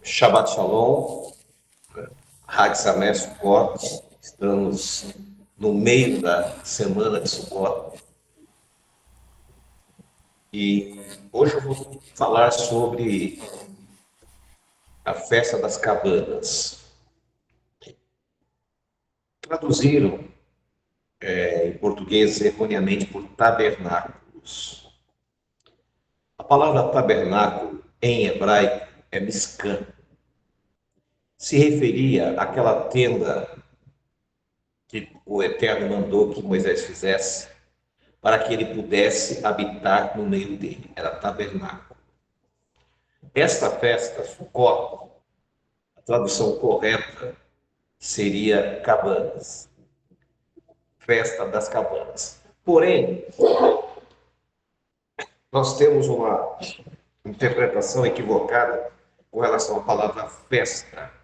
Shabbat Shalom, Hag Sameach Sukkot. Estamos no meio da semana de Sukkot e hoje eu vou falar sobre a festa das cabanas. Traduziram em português erroneamente por tabernáculos. A palavra tabernáculo em hebraico é miskan. Se referia àquela tenda que o Eterno mandou que Moisés fizesse para que ele pudesse habitar no meio dele. Era tabernáculo. Esta festa, Sukkot, a tradução correta seria cabanas. Festa das cabanas. Porém, nós temos uma interpretação equivocada com relação à palavra festa.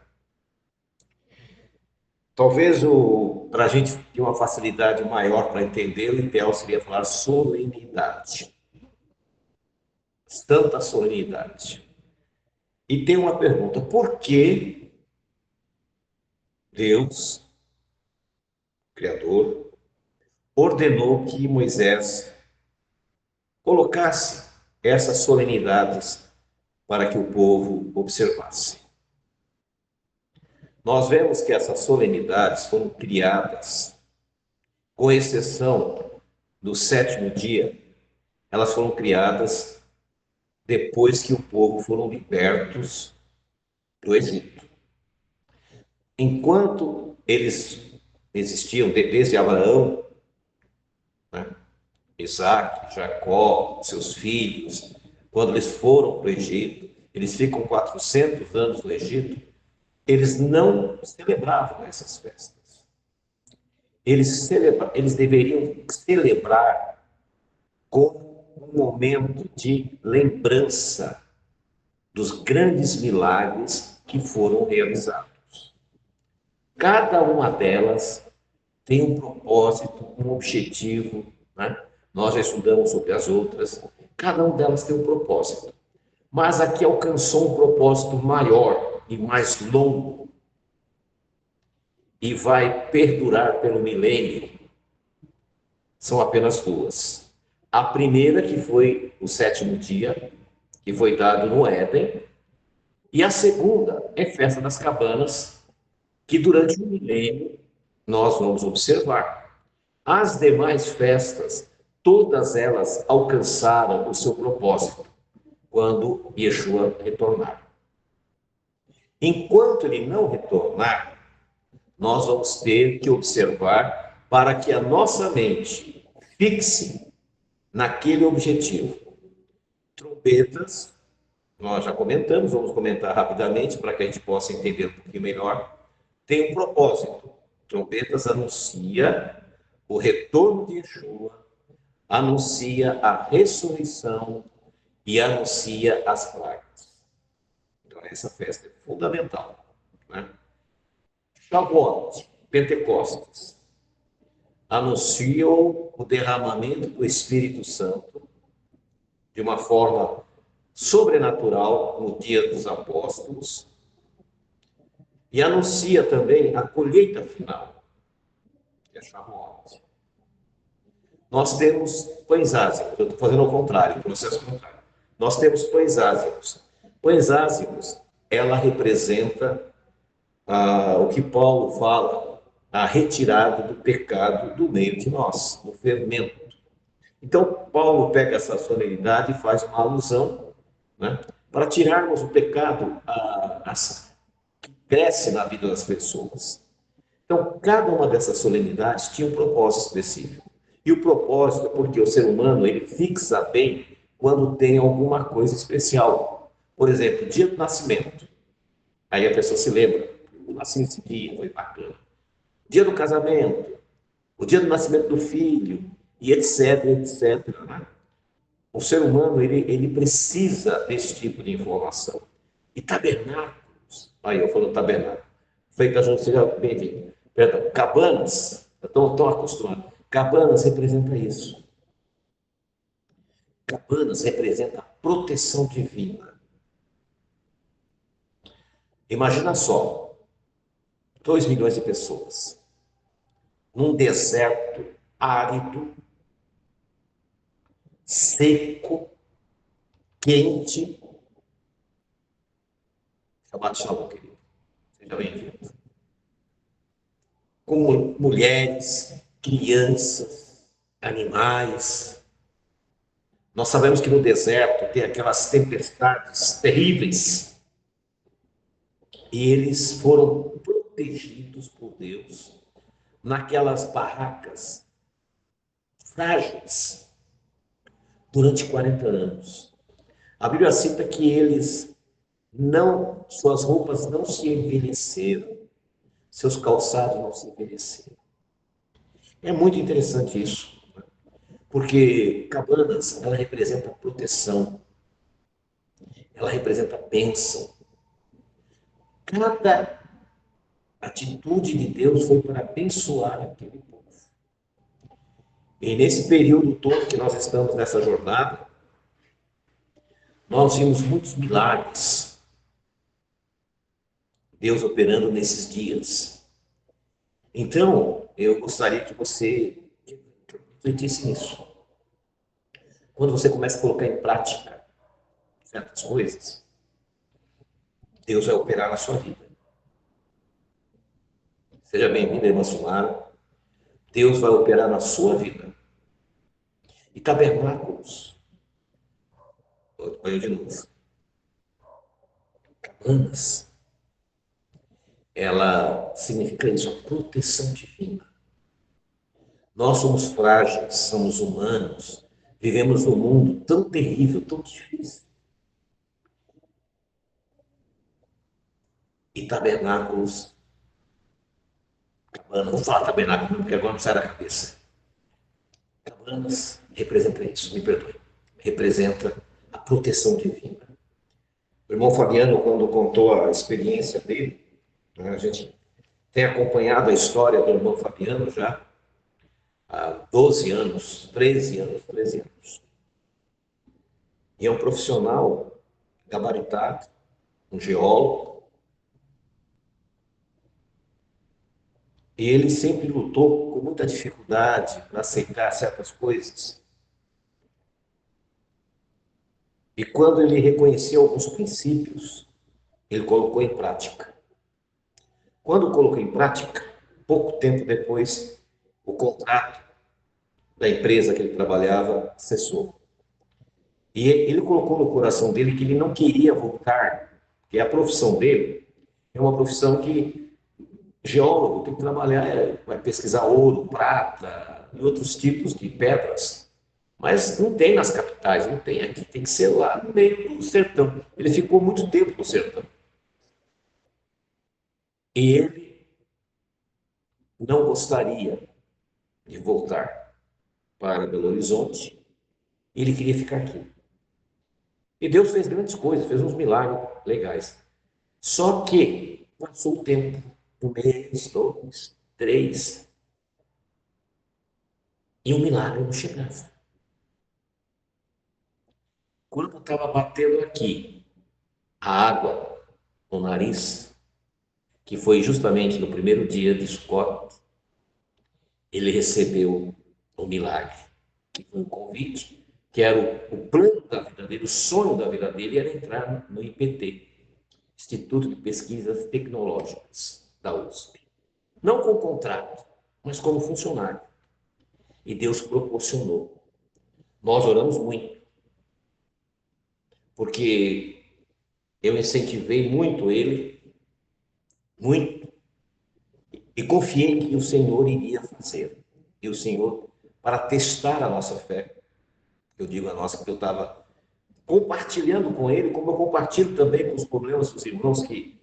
Talvez para a gente ter uma facilidade maior para entender, o ideal seria falar solenidade. Santa solenidade. E tem uma pergunta: por que Deus, Criador, ordenou que Moisés colocasse essas solenidades para que o povo observasse? Nós vemos que essas solenidades foram criadas, com exceção do sétimo dia, elas foram criadas depois que o povo foram libertos do Egito. Enquanto eles existiam, desde Abraão, né, Isaac, Jacó, seus filhos, quando eles foram para o Egito, eles ficam 400 anos no Egito, eles não celebravam essas festas. Eles deveriam celebrar como um momento de lembrança dos grandes milagres que foram realizados. Cada uma delas tem um propósito, um objetivo, né? Nós já estudamos sobre as outras, cada uma delas tem um propósito. Mas aqui alcançou um propósito maior e mais longo e vai perdurar pelo milênio. São apenas duas. A primeira, que foi o sétimo dia, que foi dado no Éden, e a segunda é Festa das Cabanas, que durante o milênio nós vamos observar. As demais festas, todas elas alcançaram o seu propósito quando Yeshua retornar. Enquanto ele não retornar, nós vamos ter que observar para que a nossa mente fixe naquele objetivo. Trombetas, nós já comentamos, vamos comentar rapidamente para que a gente possa entender um pouquinho melhor. Tem um propósito. Trombetas anuncia o retorno de Yeshua, anuncia a ressurreição e anuncia as pragas. Então, essa festa é fundamental, né? Shavuot, Pentecostes, anunciam o derramamento do Espírito Santo de uma forma sobrenatural no dia dos apóstolos e anuncia também a colheita final, que é Shavuot. Nós temos pães ázimos, eu estou fazendo ao contrário, o processo contrário. Nós temos pães ázimos. Pães ázimos, ela representa o que Paulo fala, a retirada do pecado do meio de nós, do fermento. Então, Paulo pega essa solenidade e faz uma alusão, né, para tirarmos o pecado que cresce na vida das pessoas. Então, cada uma dessas solenidades tinha um propósito específico. E o propósito é porque o ser humano ele fixa bem quando tem alguma coisa especial. Por exemplo, dia do nascimento. Aí a pessoa se lembra, eu nasci nesse dia, foi bacana. Dia do casamento, o dia do nascimento do filho, e etc, etc. O ser humano ele precisa desse tipo de informação. E tabernáculos, aí eu falo tabernáculo, foi que a gente seja bem-vindo. Perdão, cabanas, estão acostumados. Cabanas representa isso. Cabanas representa a proteção divina. Imagina só, 2 milhões de pessoas, num deserto árido, seco, quente, chamado Shalom, querido. Seja bem-vindo. Com mulheres, crianças, animais. Nós sabemos que no deserto tem aquelas tempestades terríveis. E eles foram protegidos por Deus naquelas barracas frágeis durante 40 anos. A Bíblia cita que suas roupas não se envelheceram, seus calçados não se envelheceram. É muito interessante isso, porque Cabanas, ela representa proteção, ela representa bênção. Cada atitude de Deus foi para abençoar aquele povo. E nesse período todo que nós estamos nessa jornada, nós vimos muitos milagres, Deus operando nesses dias. Então, eu gostaria que você refletisse nisso. Quando você começa a colocar em prática certas coisas, Deus vai operar na sua vida. Seja bem-vindo, irmã Sumara. Deus vai operar na sua vida. E tabernáculos, olha de novo, cabanas, ela significa isso, a proteção divina. Nós somos frágeis, somos humanos, vivemos num mundo tão terrível, tão difícil. E tabernáculos, cabanas, vou falar tabernáculo porque agora não sai da cabeça. Cabanas representa isso, me perdoe, representa a proteção divina. O irmão Fabiano, quando contou a experiência dele, né, a gente tem acompanhado a história do irmão Fabiano já há 12 anos, 13 anos, 13 anos. E é um profissional gabaritado, um geólogo. E ele sempre lutou com muita dificuldade para aceitar certas coisas. E quando ele reconheceu alguns princípios, ele colocou em prática. Quando colocou em prática, pouco tempo depois, o contrato da empresa que ele trabalhava cessou. E ele colocou no coração dele que ele não queria voltar, porque a profissão dele é uma profissão que geólogo tem que trabalhar, vai pesquisar ouro, prata e outros tipos de pedras. Mas não tem nas capitais, não tem aqui, tem que ser lá no meio do sertão. Ele ficou muito tempo no sertão. E ele não gostaria de voltar para Belo Horizonte, ele queria ficar aqui. E Deus fez grandes coisas, fez uns milagres legais. Só que passou o tempo, um mês, 2, 3, e o milagre não chegava. Quando estava batendo aqui a água no nariz, que foi justamente no primeiro dia de Sukkot, ele recebeu um milagre, que foi um convite, que era o plano da vida dele, o sonho da vida dele era entrar no IPT, Instituto de Pesquisas Tecnológicas da USP. Não com contrato, mas como funcionário. E Deus proporcionou. Nós oramos muito, porque eu incentivei muito ele, muito, e confiei que o Senhor iria fazer. E o Senhor, para testar a nossa fé, eu digo a nossa, porque eu estava compartilhando com ele, como eu compartilho também com os problemas dos irmãos que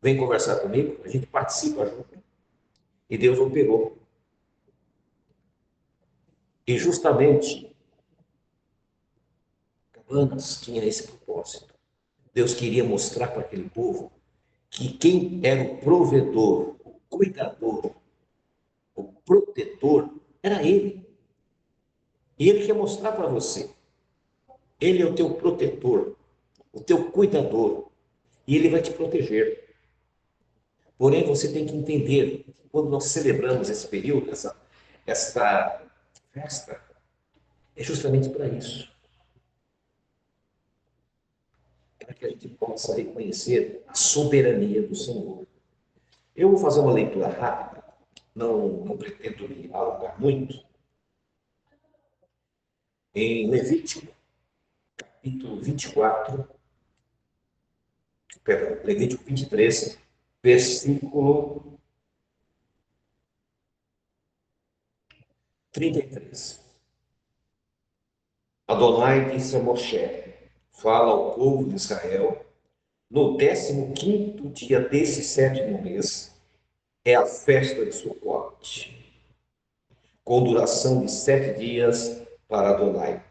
vêm conversar comigo, a gente participa junto. E Deus operou. E justamente, Cabanas tinha esse propósito. Deus queria mostrar para aquele povo que quem era o provedor, o cuidador, o protetor, era ele. E ele quer mostrar para você. Ele é o teu protetor, o teu cuidador. e ele vai te proteger. Porém, você tem que entender que quando nós celebramos esse período, esta festa, é justamente para isso, para que a gente possa reconhecer a soberania do Senhor. Eu vou fazer uma leitura rápida, não pretendo me alongar muito, em Levítico, capítulo 24, perdão, Levítico 23, versículo 33. Adonai disse a Moshe: fala ao povo de Israel, no 15º dia desse 7º mês, é a festa de Sucote, com duração de 7 dias para Adonai.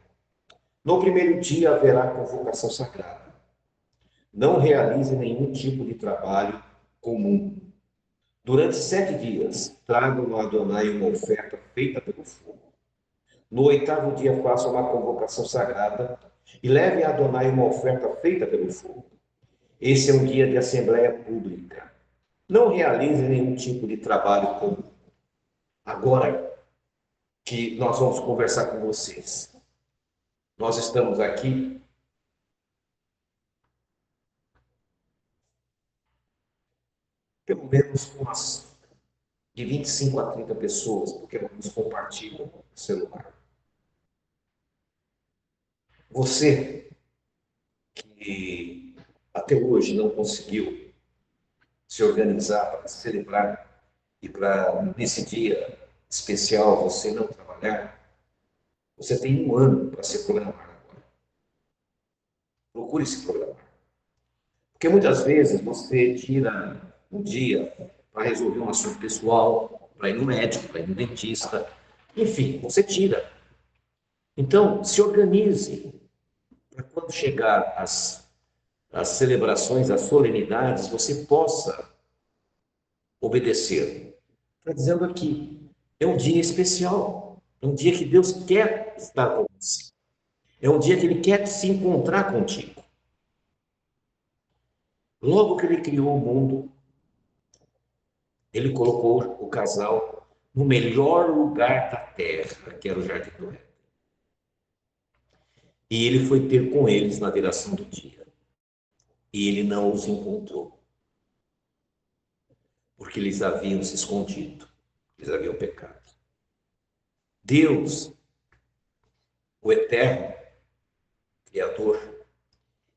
No primeiro dia haverá convocação sagrada. Não realize nenhum tipo de trabalho comum. Durante 7 dias, tragam a Adonai uma oferta feita pelo fogo. No 8º dia, faça uma convocação sagrada e leve a Adonai uma oferta feita pelo fogo. Esse é um dia de assembleia pública. Não realize nenhum tipo de trabalho comum. Agora que nós vamos conversar com vocês, nós estamos aqui pelo menos umas de 25 a 30 pessoas, porque alguns compartilham o celular. Você que até hoje não conseguiu se organizar para celebrar e para, nesse dia especial, você não trabalhar, você tem um ano para se programar agora. Procure se programar. Porque muitas vezes você tira um dia para resolver um assunto pessoal, para ir no médico, para ir no dentista, enfim, você tira. Então, se organize para quando chegar as celebrações, as solenidades, você possa obedecer. Está dizendo aqui, é um dia especial, é um dia que Deus quer estar com você, é um dia que Ele quer se encontrar contigo. Logo que Ele criou o mundo, Ele colocou o casal no melhor lugar da terra, que era o Jardim do Éden. E Ele foi ter com eles na viração do dia. E Ele não os encontrou, porque eles haviam se escondido, eles haviam pecado. Deus, o Eterno, Criador,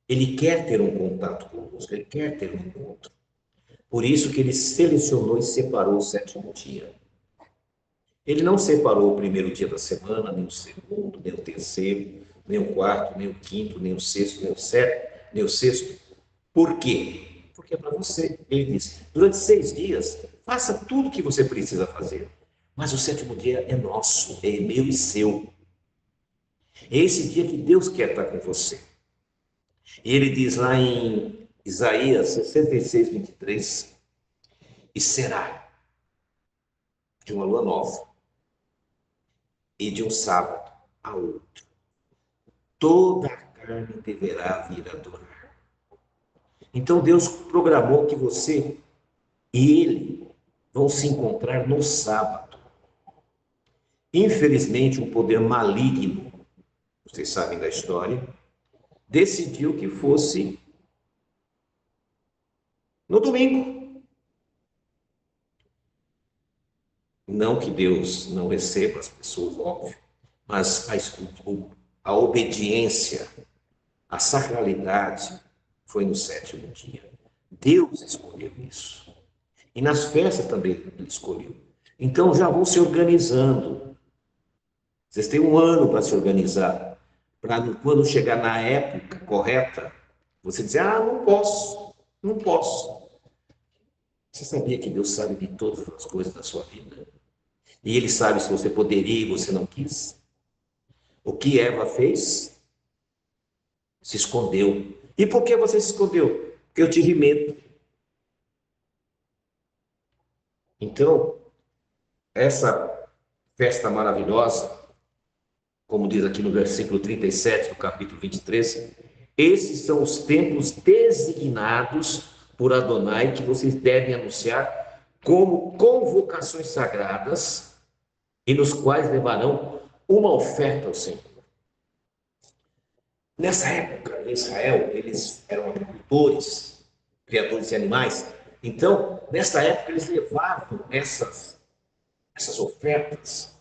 Ele quer ter um contato conosco, Ele quer ter um encontro. Por isso que Ele selecionou e separou o 7º dia. Ele não separou o primeiro dia da semana, nem o segundo, nem o terceiro, nem o quarto, nem o quinto, nem o sexto, nem o sétimo, nem o sexto. Por quê? Porque é para você. Ele disse, durante 6 dias, faça tudo o que você precisa fazer. Mas o 7º dia é nosso, é meu e seu. É esse dia que Deus quer estar com você. E ele diz lá em Isaías 66, 23, e será de uma lua nova e de um sábado a outro. Toda a carne deverá vir adorar. Então Deus programou que você e ele vão se encontrar no sábado. Infelizmente, um poder maligno, vocês sabem da história, decidiu que fosse no domingo. Não que Deus não receba as pessoas, óbvio, mas a obediência, a sacralidade foi no 7º dia. Deus escolheu isso. E nas festas também Ele escolheu. Então já vão se organizando. Vocês têm um ano para se organizar, para quando chegar na época correta, você dizer, não posso, não posso. Você sabia que Deus sabe de todas as coisas da sua vida? E Ele sabe se você poderia e você não quis? O que Eva fez? Se escondeu. E por que você se escondeu? Porque eu tive medo. Então, essa festa maravilhosa, como diz aqui no versículo 37 do capítulo 23, Esses são os tempos designados por Adonai que vocês devem anunciar como convocações sagradas e nos quais levarão uma oferta ao Senhor. Nessa época, em Israel, eles eram agricultores, criadores de animais. Então, nessa época, eles levavam essas ofertas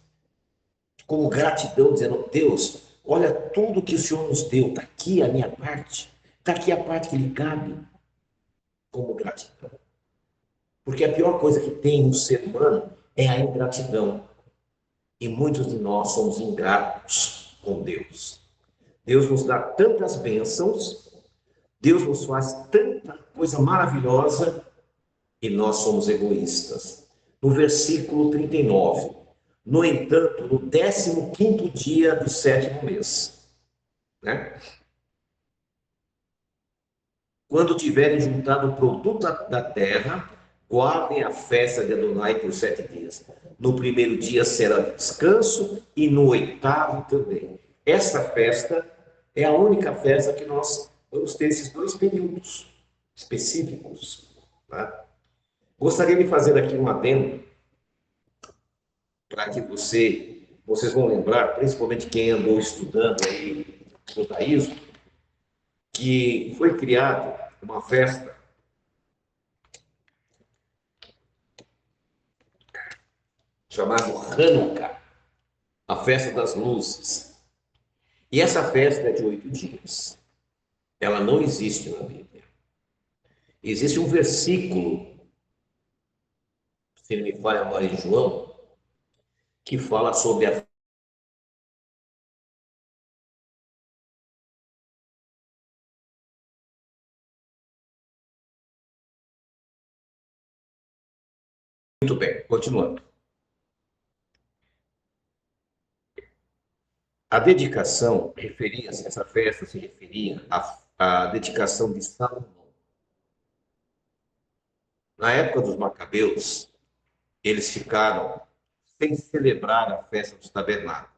como gratidão, dizendo: Deus, olha tudo que o Senhor nos deu, está aqui a minha parte, está aqui a parte que lhe cabe, como gratidão. Porque a pior coisa que tem no ser humano é a ingratidão. E muitos de nós somos ingratos com Deus. Deus nos dá tantas bênçãos, Deus nos faz tanta coisa maravilhosa e nós somos egoístas. No versículo 39, no entanto, no 15º dia do 7º mês, né? Quando tiverem juntado o produto da terra, guardem a festa de Adonai por 7 dias. No primeiro dia será descanso e no 8º também. Esta festa é a única festa que nós vamos ter esses 2 períodos específicos. Tá? Gostaria de fazer aqui um adendo para que vocês vão lembrar, principalmente quem andou estudando aí o judaísmo, que foi criado uma festa chamada Hanukkah, a festa das luzes. E essa festa é de 8 dias. Ela não existe na Bíblia. Existe um versículo, se não me falha agora, em João, que fala sobre a Muito bem, continuando. A dedicação referia-se, essa festa se referia à dedicação de Salomão. Na época dos Macabeus, eles ficaram sem celebrar a festa dos tabernáculos.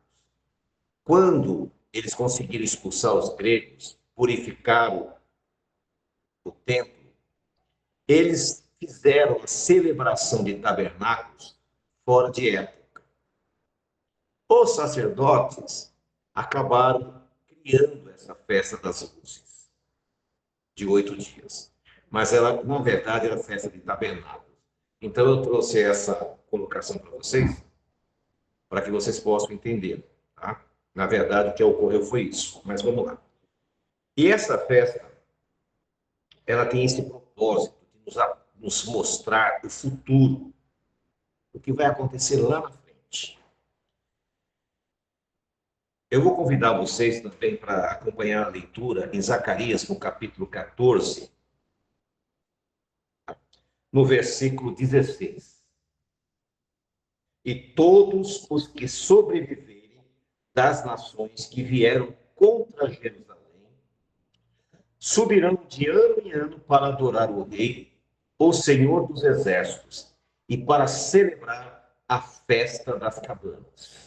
Quando eles conseguiram expulsar os gregos, purificaram o templo, eles fizeram a celebração de tabernáculos fora de época. Os sacerdotes acabaram criando essa festa das luzes, de 8 dias. Mas ela, na verdade, era festa de tabernáculos. Então, eu trouxe essa colocação para vocês, para que vocês possam entender. Tá? Na verdade, o que ocorreu foi isso. Mas vamos lá. E essa festa, ela tem esse propósito de nos mostrar o futuro, o que vai acontecer lá na frente. Eu vou convidar vocês também para acompanhar a leitura em Zacarias, no capítulo 14, no versículo 16. E todos os que sobreviverem das nações que vieram contra Jerusalém subirão de ano em ano para adorar o Rei, o Senhor dos Exércitos, e para celebrar a festa das cabanas.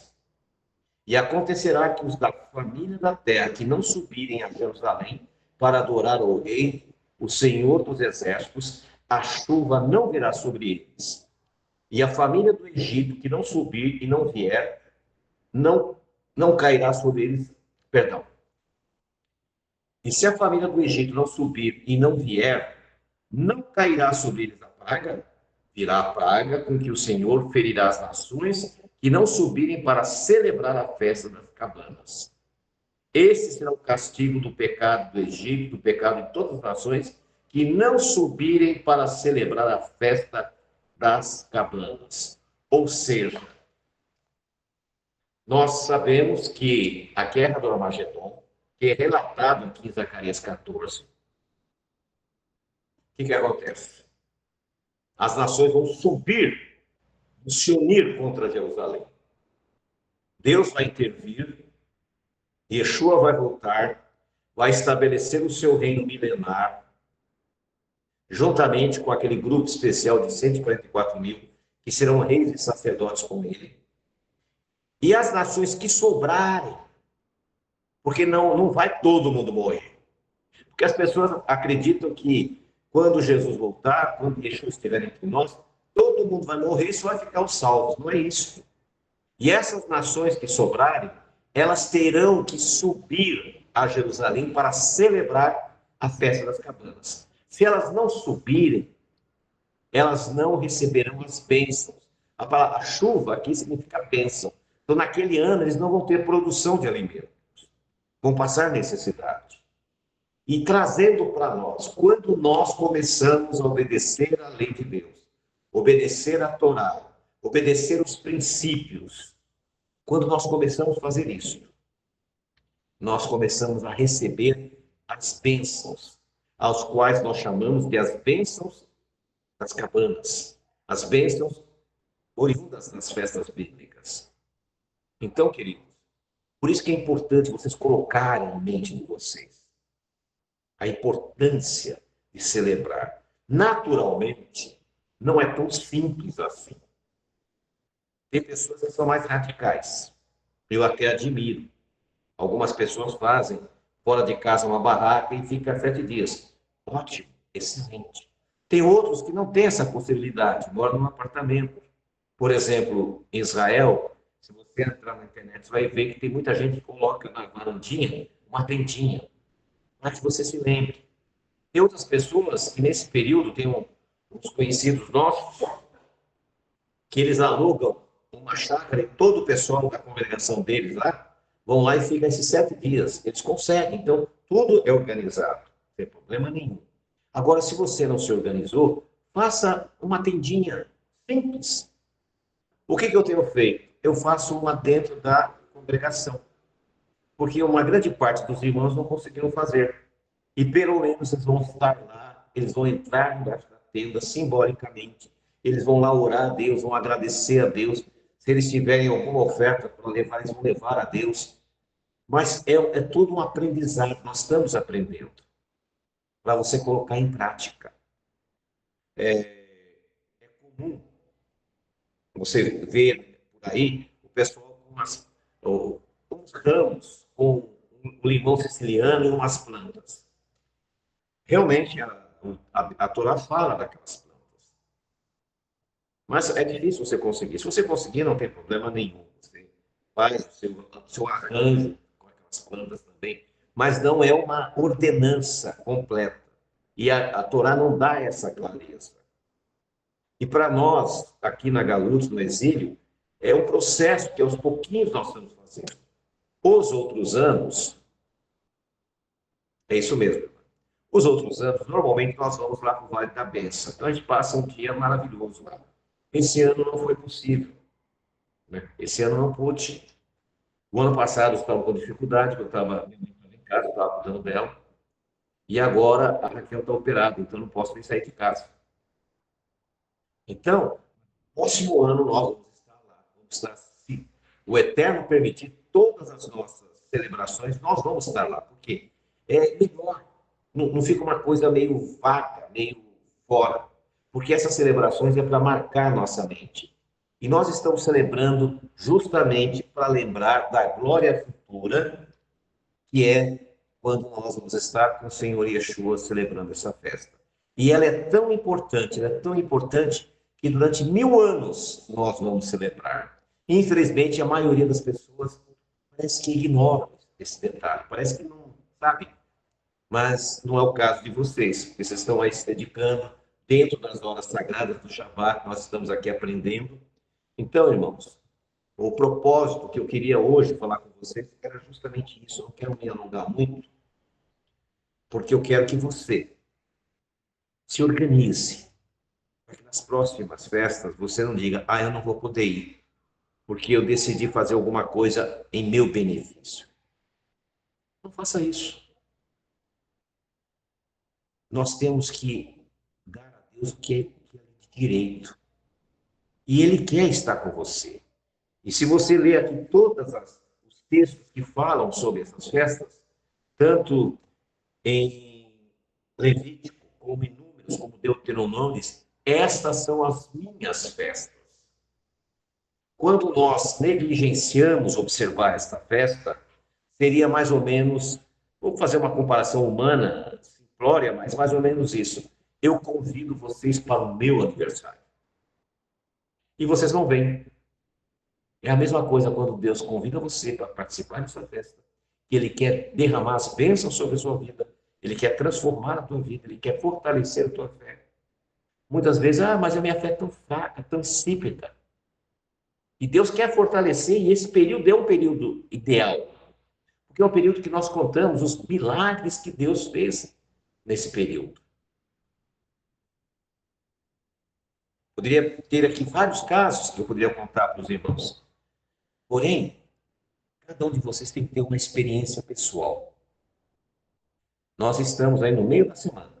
E acontecerá que os da família da terra que não subirem a Jerusalém para adorar ao Rei, o Senhor dos Exércitos, a chuva não virá sobre eles. E a família do Egito que não subir e não vier, não cairá sobre eles, perdão. E se a família do Egito não subir e não vier, não cairá sobre eles a praga, virá a praga com que o Senhor ferirá as nações que não subirem para celebrar a festa das cabanas. Esse será o castigo do pecado do Egito, do pecado de todas as nações que não subirem para celebrar a festa das cabanas. Ou seja, nós sabemos que a guerra do Armagedon, que é relatado aqui em Zacarias 14, o que acontece? As nações vão subir, se unir contra Jerusalém. Deus vai intervir, Yeshua vai voltar, vai estabelecer o seu reino milenar, juntamente com aquele grupo especial de 144 mil, que serão reis e sacerdotes com ele. E as nações que sobrarem, porque não vai todo mundo morrer. Porque as pessoas acreditam que quando Jesus voltar, quando Yeshua estiver entre nós, todo mundo vai morrer e só vai ficar os salvos. Não é isso. E essas nações que sobrarem, elas terão que subir a Jerusalém para celebrar a festa das cabanas. Se elas não subirem, elas não receberão as bênçãos. A chuva aqui significa bênção. Então, naquele ano, eles não vão ter produção de alimentos, vão passar necessidade. E trazendo para nós, quando nós começamos a obedecer à lei de Deus, obedecer à Torá, obedecer os princípios, quando nós começamos a fazer isso, nós começamos a receber as bênçãos, aos quais nós chamamos de as bênçãos das cabanas, as bênçãos oriundas das festas bíblicas. Então, queridos, por isso que é importante vocês colocarem em mente de vocês a importância de celebrar. Naturalmente, não é tão simples assim. Tem pessoas que são mais radicais. Eu até admiro. Algumas pessoas fazem fora de casa uma barraca e fica 7 dias. Ótimo, excelente. Tem outros que não têm essa possibilidade, moram num apartamento. Por exemplo, em Israel, se você entrar na internet, você vai ver que tem muita gente que coloca na varandinha uma tendinha, para que você se lembre. Tem outras pessoas que nesse período, tem uns conhecidos nossos, que eles alugam uma chácara e todo o pessoal da congregação deles lá, vão lá e ficam esses 7 dias. Eles conseguem, então tudo é organizado, não tem problema nenhum. Agora, se você não se organizou, faça uma tendinha simples. O que eu tenho feito? Eu faço uma dentro da congregação, porque uma grande parte dos irmãos não conseguiram fazer. E pelo menos eles vão estar lá, eles vão entrar embaixo da tenda simbolicamente, eles vão lá orar a Deus, vão agradecer a Deus. Se eles tiverem alguma oferta para levar, eles vão levar a Deus. Mas é tudo um aprendizado, nós estamos aprendendo, para você colocar em prática. É comum você ver por aí o pessoal com uns ramos, com um limão siciliano e umas plantas. Realmente, a Torá fala daquelas plantas. Mas é difícil você conseguir. Se você conseguir, não tem problema nenhum. Você faz o seu arranjo com aquelas plantas também. Mas não é uma ordenança completa. E a Torá não dá essa clareza. E para nós, aqui na Galute, no exílio, é um processo que aos pouquinhos nós estamos fazendo. Os outros anos, é isso mesmo. Os outros anos, normalmente nós vamos lá para o Vale da Benção. Então a gente passa um dia maravilhoso lá. Esse ano não foi possível, né? Esse ano não pude. O ano passado eu estava com dificuldade, porque minha mãe estava em casa, eu estava cuidando dela. E agora a Raquel está operada, então não posso nem sair de casa. Então, próximo ano nós vamos estar lá. Vamos estar, se o Eterno permitir, todas as nossas celebrações, nós vamos estar lá. Porque é melhor. Não fica uma coisa meio vaga, meio fora. Porque essas celebrações é para marcar nossa mente. E nós estamos celebrando justamente para lembrar da glória futura, que é quando nós vamos estar com o Senhor Yeshua celebrando essa festa. E ela é tão importante, que durante 1000 anos nós vamos celebrar. Infelizmente, a maioria das pessoas parece que ignora esse detalhe, parece que não sabe. Mas não é o caso de vocês, porque vocês estão aí se dedicando dentro das horas sagradas do Shabbat, nós estamos aqui aprendendo. Então, irmãos, o propósito que eu queria hoje falar com vocês era justamente isso. Eu não quero me alongar muito, porque eu quero que você se organize, para que nas próximas festas você não diga, eu não vou poder ir, porque eu decidi fazer alguma coisa em meu benefício. Não faça isso. Nós temos que dar a Deus o que é de direito. E Ele quer estar com você. E se você ler aqui todos os textos que falam sobre essas festas, tanto em Levítico, como em Números, como Deuteronômio, estas são as minhas festas. Quando nós negligenciamos observar esta festa, seria mais ou menos Vou fazer uma comparação humana, simplória, mas mais ou menos isso. Eu convido vocês para o meu aniversário. E vocês não vêm. É a mesma coisa quando Deus convida você para participar de sua festa. Ele quer derramar as bênçãos sobre a sua vida. Ele quer transformar a tua vida. Ele quer fortalecer a tua fé. Muitas vezes, mas a minha fé é tão fraca, tão insípida. E Deus quer fortalecer, e esse período é um período ideal. Porque é um período que nós contamos os milagres que Deus fez nesse período. Poderia ter aqui vários casos que eu poderia contar para os irmãos. Porém, cada um de vocês tem que ter uma experiência pessoal. Nós estamos aí no meio da semana.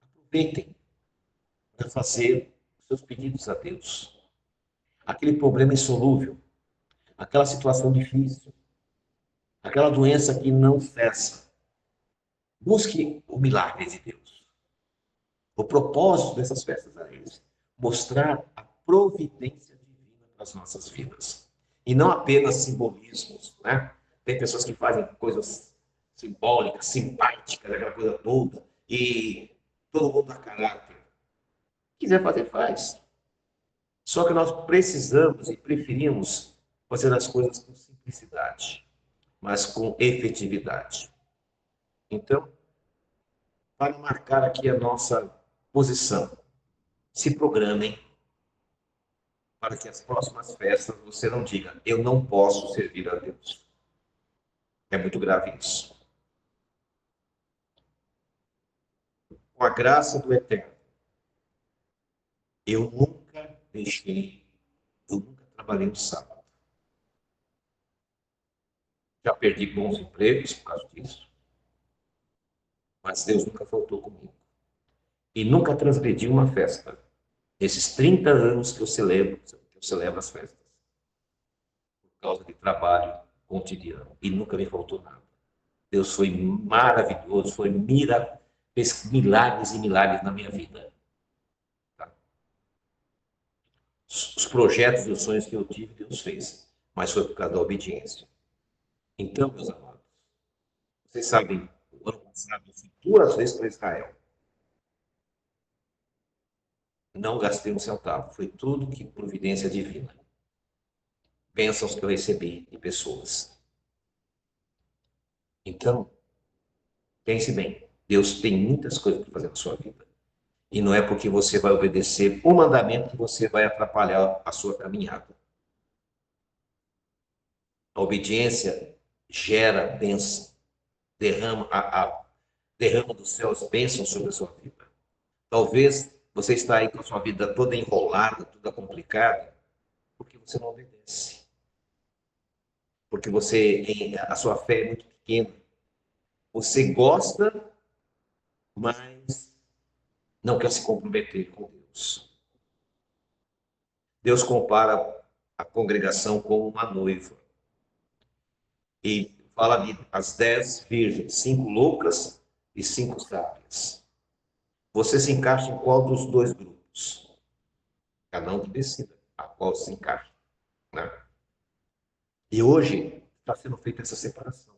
Aproveitem para fazer os seus pedidos a Deus. Aquele problema insolúvel, aquela situação difícil, aquela doença que não cessa. Busque o milagre de Deus. O propósito dessas festas é esse: mostrar a providência divina para as nossas vidas. E não apenas simbolismos, né? Tem pessoas que fazem coisas simbólicas, simpáticas, aquela coisa toda, e todo mundo dá caráter. Se quiser fazer, faz. Só que nós precisamos e preferimos fazer as coisas com simplicidade, mas com efetividade. Então, para marcar aqui a nossa posição, se programem para que as próximas festas você não diga: eu não posso servir a Deus. É muito grave isso. Com a graça do Eterno, eu nunca eu nunca trabalhei no sábado. Já perdi bons empregos por causa disso, mas Deus nunca faltou comigo. E nunca transgredi uma festa. Esses 30 anos que eu celebro as festas, por causa de trabalho cotidiano, e nunca me faltou nada. Deus foi maravilhoso, fez milagres e milagres na minha vida. Tá? Os projetos e os sonhos que eu tive, Deus fez, mas foi por causa da obediência. Então, meus amados, vocês sabem, o ano passado eu fui 2 vezes para Israel. Não gastei um centavo, foi tudo que providência divina. Bênçãos que eu recebi de pessoas. Então, pense bem, Deus tem muitas coisas para fazer na sua vida. E não é porque você vai obedecer o mandamento que você vai atrapalhar a sua caminhada. A obediência gera bênção, derrama dos céus bênçãos sobre a sua vida. Talvez você está aí com a sua vida toda enrolada, toda complicada, porque você não obedece. Porque a sua fé é muito pequena. Você gosta, mas não quer se comprometer com Deus. Deus compara a congregação com uma noiva. E fala de as 10 virgens, 5 loucas e 5 sábias. Você se encaixa em qual dos 2 grupos? Cada um que decida a qual se encaixa. Né? E hoje está sendo feita essa separação.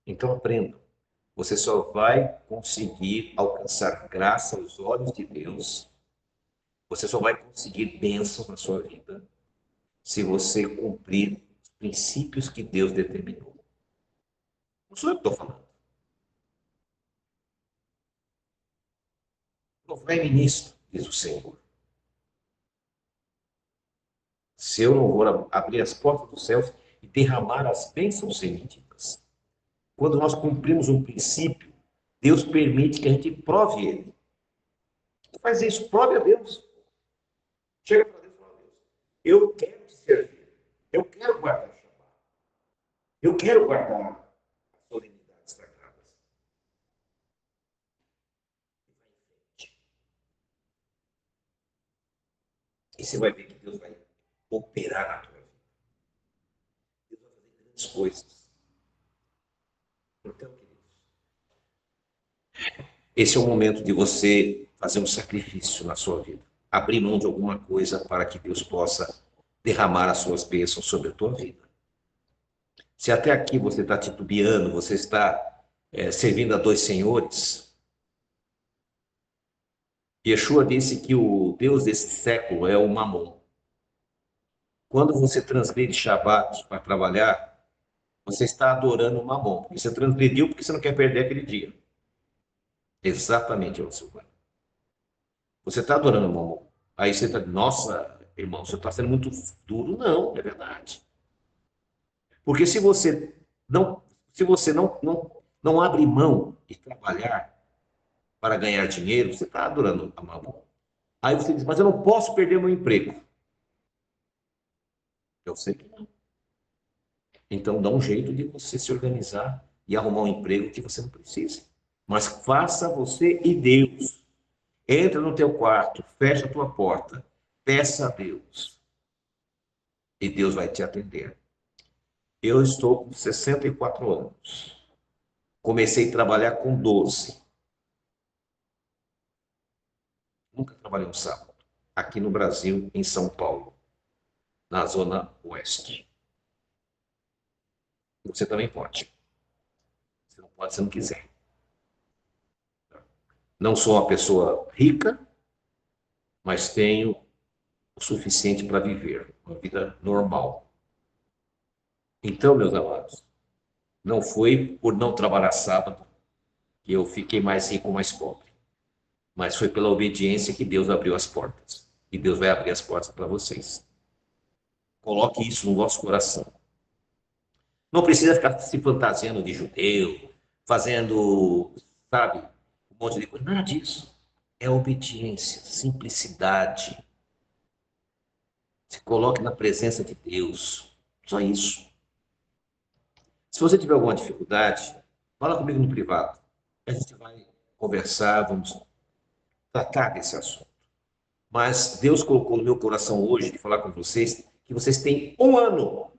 Então aprenda. Você só vai conseguir alcançar graça aos olhos de Deus. Você só vai conseguir bênçãos na sua vida se você cumprir os princípios que Deus determinou. Não sou eu que estou falando. Provai-me nisto, diz o Senhor. Se eu não vou abrir as portas dos céus e derramar as bênçãos semíticas. Quando nós cumprimos um princípio, Deus permite que a gente prove ele. Faz isso, prove a Deus. Chega para Deus e fala: Deus, eu quero te servir. Eu quero guardar o Shabbat. Eu quero guardar as solenidades sagradas. E você vai ver que Deus vai operar na tua vida. Deus vai fazer grandes coisas. Então, queridos, esse é o momento de você fazer um sacrifício na sua vida. Abrir mão de alguma coisa para que Deus possa derramar as suas bênçãos sobre a tua vida. Se até aqui você está titubeando, você está servindo a dois senhores, Yeshua disse que o Deus desse século é o Mamon. Quando você transgride Shabat para trabalhar, você está adorando o Mamon. Você transgrediu porque você não quer perder aquele dia. Exatamente, Silvano. Você está adorando o Mamon. Aí você está, nossa, irmão, você está sendo muito duro. Não, é verdade. Porque se você não abre mão de trabalhar para ganhar dinheiro, você está adorando a Mamon. Aí você diz, mas eu não posso perder meu emprego. Eu sei que não. Então dá um jeito de você se organizar e arrumar um emprego que você não precisa. Mas faça você e Deus. Entra no teu quarto, fecha a tua porta, peça a Deus e Deus vai te atender. Eu estou com 64 anos. Comecei a trabalhar com 12. Nunca trabalhei um sábado. Aqui no Brasil, em São Paulo, na Zona Oeste. Você também pode. Você não pode se não quiser. Não sou uma pessoa rica, mas tenho o suficiente para viver uma vida normal. Então, meus amados, não foi por não trabalhar sábado que eu fiquei mais rico ou mais pobre, mas foi pela obediência que Deus abriu as portas. E Deus vai abrir as portas para vocês. Coloque isso no vosso coração. Não precisa ficar se fantasiando de judeu, fazendo, sabe, um monte de coisa. Nada disso. É obediência, simplicidade. Se coloque na presença de Deus. Só isso. Se você tiver alguma dificuldade, fala comigo no privado. A gente vai conversar, vamos tratar desse assunto. Mas Deus colocou no meu coração hoje de falar com vocês que vocês têm um ano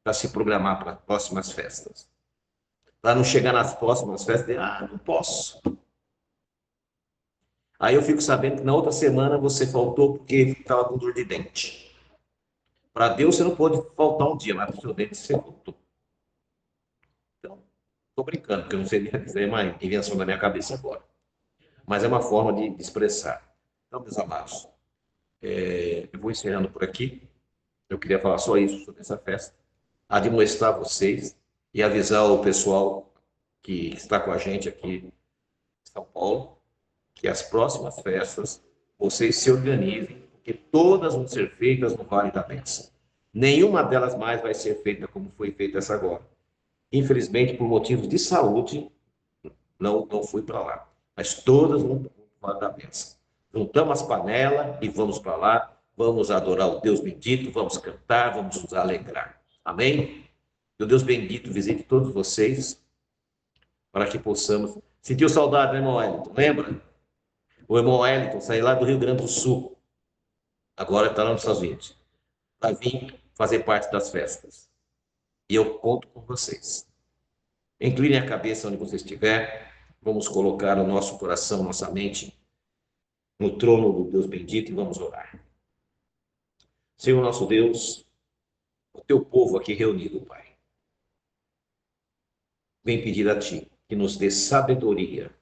para se programar para as próximas festas. Para não chegar nas próximas festas e dizer, não posso. Aí eu fico sabendo que na outra semana você faltou porque estava com dor de dente. Para Deus você não pode faltar um dia, mas para o seu dente você faltou. Então, estou brincando, porque eu não sei dizer uma invenção da minha cabeça agora. Mas é uma forma de expressar. Então, meus amados, eu vou encerrando por aqui. Eu queria falar só isso sobre essa festa, admoestar vocês e avisar o pessoal que está com a gente aqui em São Paulo que as próximas festas vocês se organizem, porque todas vão ser feitas no Vale da Bênção. Nenhuma delas mais vai ser feita como foi feita essa agora. Infelizmente, por motivos de saúde, não fui para lá. Mas todas vão para o Vale da Bênção. Juntamos as panelas e vamos para lá, vamos adorar o Deus bendito, vamos cantar, vamos nos alegrar. Amém? Que o Deus bendito visite todos vocês, para que possamos... Sentiu saudade, né, irmão Wellington? Lembra? O irmão Wellington saiu lá do Rio Grande do Sul, agora está lá nos Estados Unidos, para vir fazer parte das festas. E eu conto com vocês. Inclinem a cabeça onde você estiver, vamos colocar o nosso coração, nossa mente no trono do Deus bendito e vamos orar. Senhor nosso Deus, o teu povo aqui reunido, Pai, vem pedir a Ti que nos dê sabedoria,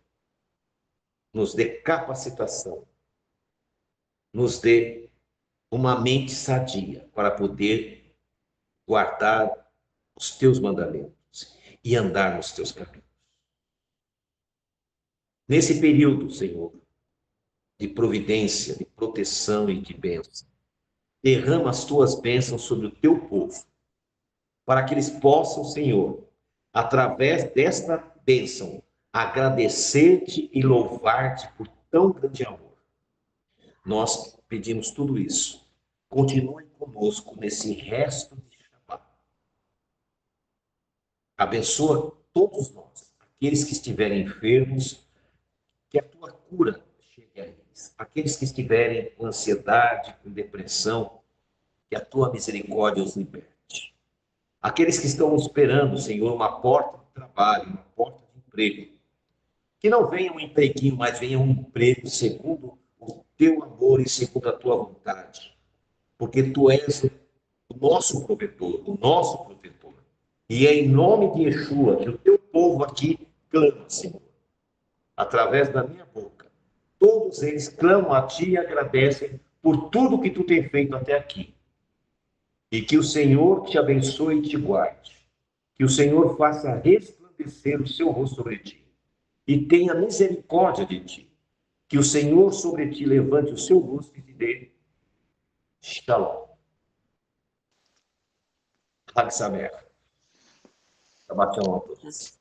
nos dê capacitação, nos dê uma mente sadia para poder guardar os Teus mandamentos e andar nos Teus caminhos. Nesse período, Senhor, de providência, de proteção e de bênção, derrama as Tuas bênçãos sobre o Teu povo, para que eles possam, Senhor, através desta bênção, agradecer-te e louvar-te por tão grande amor. Nós pedimos tudo isso. Continue conosco nesse resto de Shabbat. Abençoa todos nós, aqueles que estiverem enfermos, que a tua cura chegue a eles. Aqueles que estiverem com ansiedade, com depressão, que a tua misericórdia os liberte. Aqueles que estão esperando, Senhor, uma porta de trabalho, uma porta de emprego, que não venha um empreguinho, mas venha um emprego segundo o teu amor e segundo a tua vontade. Porque tu és o nosso provedor, o nosso protetor. E é em nome de Yeshua que o teu povo aqui clama, Senhor, através da minha boca. Todos eles clamam a Ti e agradecem por tudo que Tu tem feito até aqui. E que o Senhor te abençoe e te guarde. Que o Senhor faça resplandecer o seu rosto sobre ti e tenha misericórdia de ti. Que o Senhor sobre ti levante o seu rosto e te dê Shalom. Hag Sameach. Shabbat Shalom a todos.